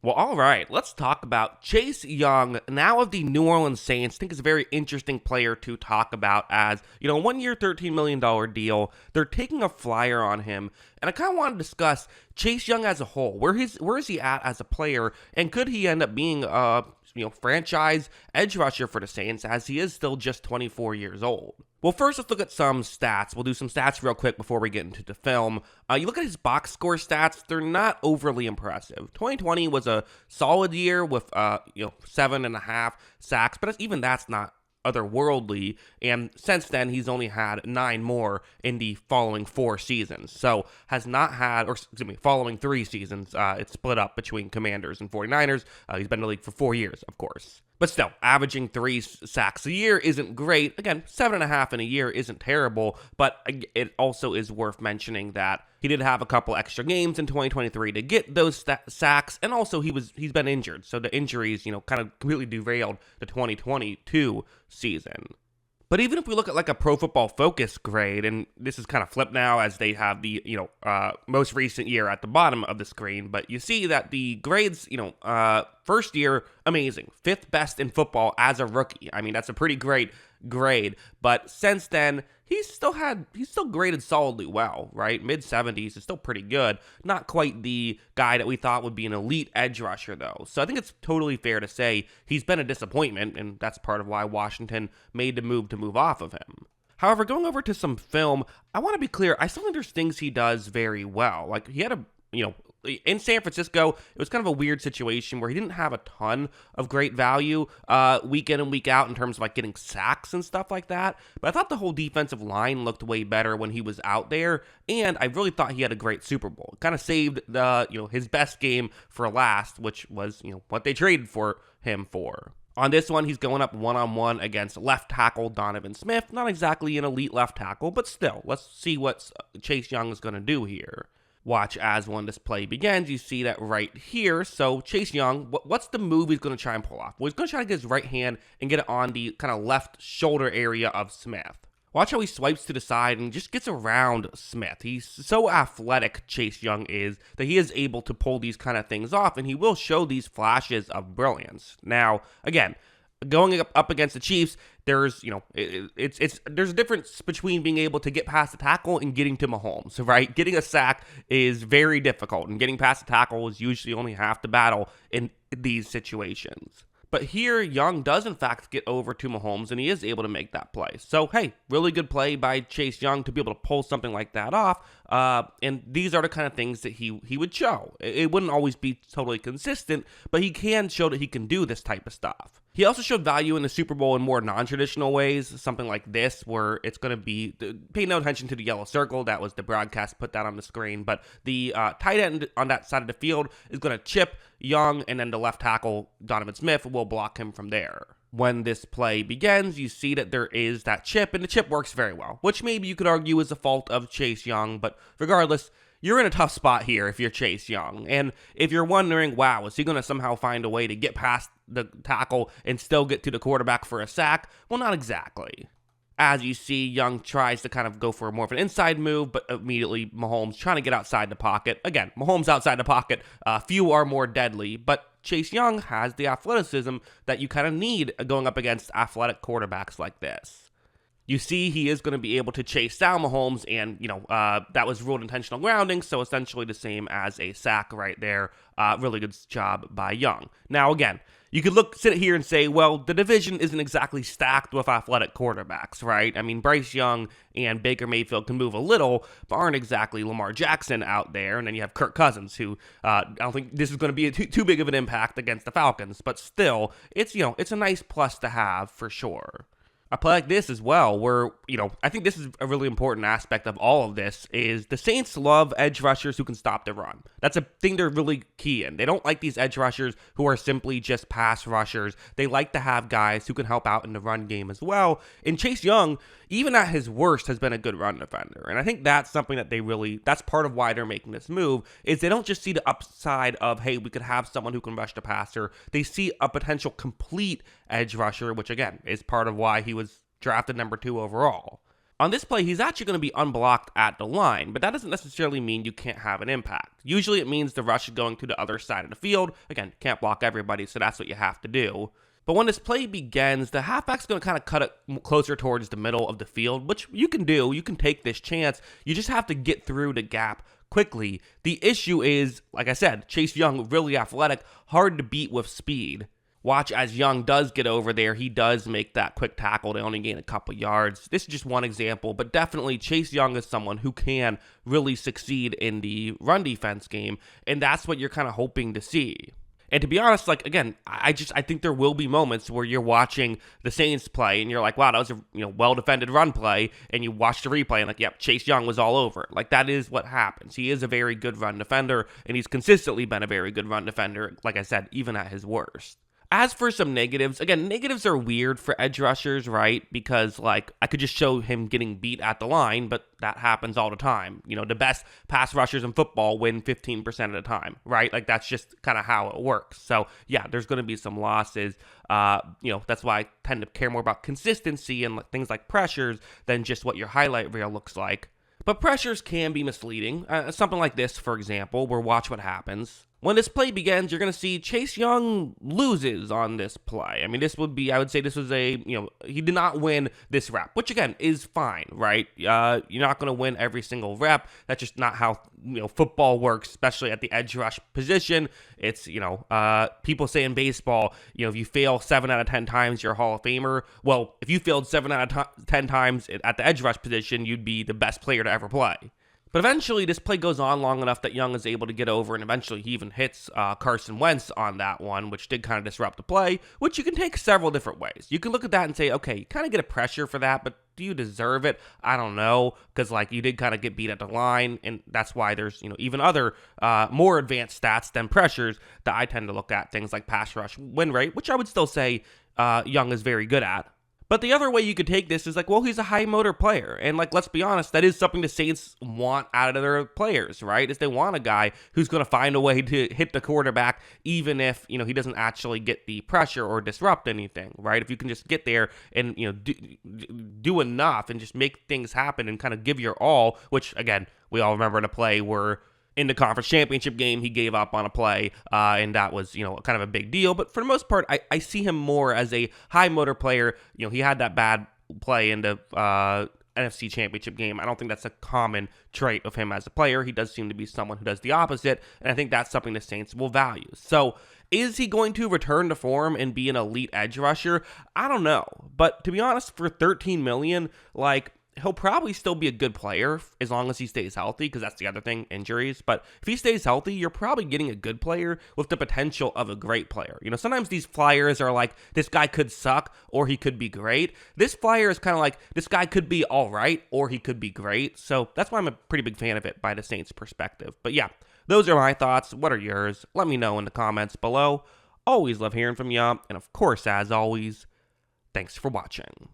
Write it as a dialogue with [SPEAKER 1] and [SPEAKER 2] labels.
[SPEAKER 1] Well, all right, let's talk about Chase Young, now of the New Orleans Saints. I think is a very interesting player to talk about as, 1 year, $13 million deal. They're taking a flyer on him, and I kind of want to discuss Chase Young as a whole. Where is he at as a player, and could he end up being a franchise edge rusher for the Saints as he is still just 24 years old? Well, first, let's look at some stats. We'll do some stats real quick before we get into the film. You look at his box score stats, they're not overly impressive. 2020 was a solid year with, 7.5 sacks, but even that's not otherworldly. And since then, he's only had 9 more in the following 4 seasons. So has not had, or excuse me, following 3 seasons. It's split up between Commanders and 49ers. He's been in the league for 4 years, of course. But still, averaging 3 sacks a year isn't great. Again, 7.5 in a year isn't terrible, but it also is worth mentioning that he did have a couple extra games in 2023 to get those sacks, and also he's been injured, so the injuries, kind of completely derailed the 2022 season. But even if we look at like a Pro Football Focus grade, and this is kind of flipped now as they have the, most recent year at the bottom of the screen, but you see that the grades, first year, amazing. 5th best in football as a rookie. I mean, that's a pretty great grade. But since then, he's still graded solidly well, right? Mid-70s is still pretty good. Not quite the guy that we thought would be an elite edge rusher, though. So I think it's totally fair to say he's been a disappointment, and that's part of why Washington made the move to move off of him. However, going over to some film, I want to be clear, I still think there's things he does very well. Like, he had in San Francisco, it was kind of a weird situation where he didn't have a ton of great value week in and week out in terms of like getting sacks and stuff like that. But I thought the whole defensive line looked way better when he was out there, and I really thought he had a great Super Bowl. Kind of saved the his best game for last, which was what they traded for him for. On this one, he's going up one-on-one against left tackle Donovan Smith. Not exactly an elite left tackle, but still, let's see what Chase Young is going to do here. Watch as when this play begins, you see that right here. So Chase Young, what's the move he's going to try and pull off? Well, he's going to try to get his right hand and get it on the kind of left shoulder area of Smith. Watch how he swipes to the side and just gets around Smith. He's so athletic, Chase Young is, that he is able to pull these kind of things off, and he will show these flashes of brilliance. Now, again, going up against the Chiefs, there's there's a difference between being able to get past the tackle and getting to Mahomes, right? Getting a sack is very difficult, and getting past the tackle is usually only half the battle in these situations. But here, Young does in fact get over to Mahomes, and he is able to make that play. So, hey, really good play by Chase Young to be able to pull something like that off. And these are the kind of things that he would show. It wouldn't always be totally consistent, but he can show that he can do this type of stuff. He also showed value in the Super Bowl in more non-traditional ways, something like this, where it's going to be, pay no attention to the yellow circle, that was the broadcast, put that on the screen, but the tight end on that side of the field is going to chip Young, and then the left tackle, Donovan Smith, will block him from there. When this play begins, you see that there is that chip, and the chip works very well, which maybe you could argue is the fault of Chase Young, but regardless, you're in a tough spot here if you're Chase Young. And if you're wondering, wow, is he going to somehow find a way to get past the tackle and still get to the quarterback for a sack? Well, not exactly. As you see, Young tries to kind of go for more of an inside move, but immediately Mahomes trying to get outside the pocket. Again, Mahomes outside the pocket, few are more deadly, but Chase Young has the athleticism that you kind of need going up against athletic quarterbacks like this. You see he is going to be able to chase down Mahomes, and, that was ruled intentional grounding, so essentially the same as a sack right there. Really good job by Young. Now, again, you could sit here and say, well, the division isn't exactly stacked with athletic quarterbacks, right? I mean, Bryce Young and Baker Mayfield can move a little, but aren't exactly Lamar Jackson out there. And then you have Kirk Cousins, who I don't think this is going to be too big of an impact against the Falcons, but still, it's a nice plus to have for sure. A play like this as well, where, I think this is a really important aspect of all of this, is the Saints love edge rushers who can stop the run. That's a thing they're really key in. They don't like these edge rushers who are simply just pass rushers. They like to have guys who can help out in the run game as well. And Chase Young, even at his worst, has been a good run defender. And I think that's something that that's part of why they're making this move, is they don't just see the upside of, hey, we could have someone who can rush the passer. They see a potential complete edge rusher, which again is part of why he was drafted number 2 overall. On this play, he's actually going to be unblocked at the line, but that doesn't necessarily mean you can't have an impact. Usually it means the rush is going to the other side of the field. Again, can't block everybody, so that's what you have to do. But when this play begins, the halfback's going to kind of cut it closer towards the middle of the field, which you can do. You can take this chance. You just have to get through the gap quickly. The issue is, like I said, Chase Young, really athletic, hard to beat with speed. Watch as Young does get over there. He does make that quick tackle. They only gain a couple yards. This is just one example, but definitely Chase Young is someone who can really succeed in the run defense game, and that's what you're kind of hoping to see. And to be honest, like, again, I think there will be moments where you're watching the Saints play and you're like, wow, that was a well-defended run play, and you watch the replay and like, yep, Chase Young was all over. Like, that is what happens. He is a very good run defender, and he's consistently been a very good run defender, like I said, even at his worst. As for some negatives, again, negatives are weird for edge rushers, right? Because, like, I could just show him getting beat at the line, but that happens all the time. The best pass rushers in football win 15% of the time, right? Like, that's just kind of how it works. So, yeah, there's going to be some losses. That's why I tend to care more about consistency and things like pressures than just what your highlight reel looks like. But pressures can be misleading. Something like this, for example, where watch what happens. When this play begins, you're going to see Chase Young loses on this play. I mean, I would say this was he did not win this rep, which again is fine, right? You're not going to win every single rep. That's just not how, football works, especially at the edge rush position. It's, people say in baseball, if you fail 7 out of 10 times, you're a Hall of Famer. Well, if you failed 7 out of 10 times at the edge rush position, you'd be the best player to ever play. But eventually, this play goes on long enough that Young is able to get over, and eventually he even hits Carson Wentz on that one, which did kind of disrupt the play, which you can take several different ways. You can look at that and say, okay, you kind of get a pressure for that, but do you deserve it? I don't know, because you did kind of get beat at the line, and that's why there's even other more advanced stats than pressures that I tend to look at, things like pass rush win rate, which I would still say Young is very good at. But the other way you could take this is he's a high motor player. And let's be honest, that is something the Saints want out of their players, right? Is they want a guy who's going to find a way to hit the quarterback, even if, he doesn't actually get the pressure or disrupt anything, right? If you can just get there and, do enough and just make things happen and kind of give your all, which again, we all remember the play where in the conference championship game, he gave up on a play, and that was, kind of a big deal. But for the most part, I see him more as a high motor player. He had that bad play in the NFC championship game. I don't think that's a common trait of him as a player. He does seem to be someone who does the opposite, and I think that's something the Saints will value. So, is he going to return to form and be an elite edge rusher? I don't know. But to be honest, for $13 million, he'll probably still be a good player as long as he stays healthy, because that's the other thing, injuries. But if he stays healthy, you're probably getting a good player with the potential of a great player. Sometimes these flyers are like, this guy could suck or he could be great. This flyer is kind of like, this guy could be all right or he could be great. So that's why I'm a pretty big fan of it by the Saints' perspective. But yeah, those are my thoughts. What are yours? Let me know in the comments below. Always love hearing from you. And of course, as always, thanks for watching.